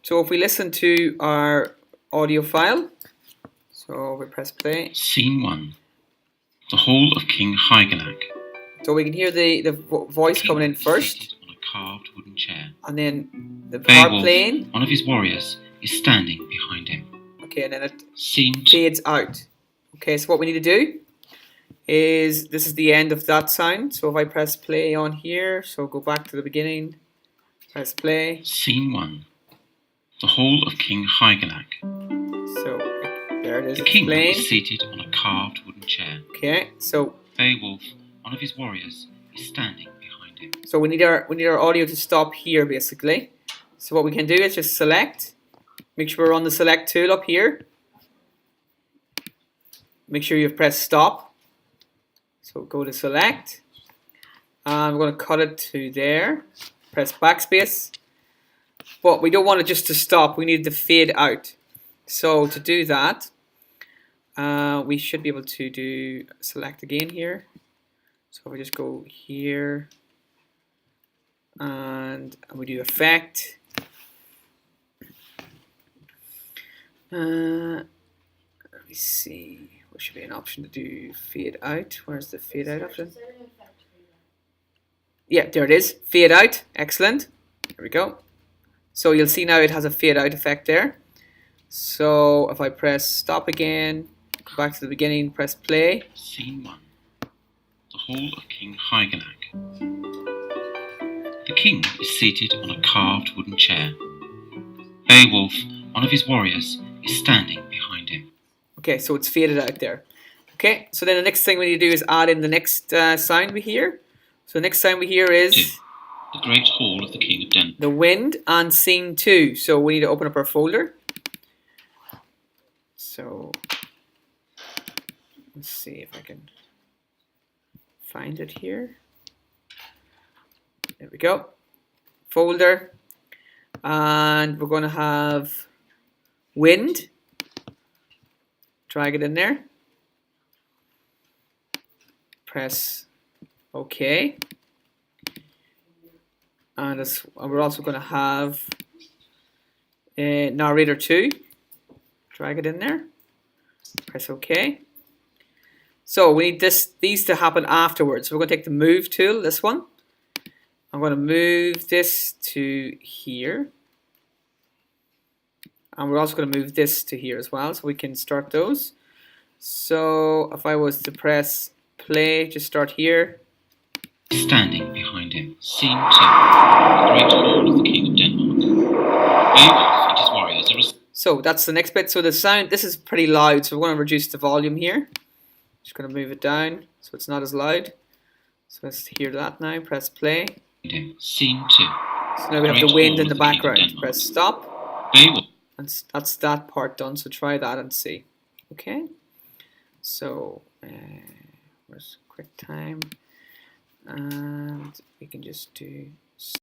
So if we listen to our audio file, so we press play. Scene 1. The Hall of King Hygelak. So we can hear the voice coming in first, Seated on a carved wooden chair. and then the part Beowulf, playing. one of his warriors, is standing behind him. Okay, and then it Scene 2. fades out. Okay, so what we need to do is, this is the end of that sound. So if I press play on here, so go back to the beginning, press play. Scene 1. The Hall of King Hygelak. So there it is, The it's king playing. is seated on a carved wooden chair. Okay, so Beowulf, one of his warriors, is standing behind him. so we need our audio to stop here basically. So what we can do is just select, make sure we're on the select tool up here. Make sure you've pressed stop. So go to select, and we're going to cut it to there. Press backspace. But we don't want it just to stop, we need it to fade out. So to do that, we should be able to do select again here. So if we just go here, and we do effect. Let me see. What should be an option to do fade out? Where's the fade out option? Yeah, there it is. Fade out. Excellent. There we go. So you'll see now it has a fade out effect there. So if I press stop again, go back to the beginning, press play. Scene 1. The Hall of King Hygelak. The king is seated on a carved wooden chair. Beowulf, one of his warriors, is standing behind him. Okay, so it's faded out there. Okay, so then the next thing we need to do is add in the next sound we hear. So the next sound we hear is 2. The Great Hall of the King of Denmark. the wind and scene 2. So we need to open up our folder. So let's see if I can find it here. There we go. Folder. And we're going to have wind. Drag it in there. Press OK. And we're also going to have narrator 2. Drag it in there. Press OK. So we need these to happen afterwards. So we're going to take the move tool, this one. I'm going to move this to here. And we're also going to move this to here as well, so we can start those. So if I was to press play, just start here. Standing behind him. Scene 2. The Great Hall of the King of Denmark. Beowulf and his warriors are... So that's the next bit. So the sound, this is pretty loud, so we're going to reduce the volume here. Just going to move it down so it's not as loud. So let's hear that now. Press play. Scene 2. So now we have the wind in the background. Press stop. Beowulf. And that's that part done, so try that and see. Okay, so where's QuickTime, and we can just do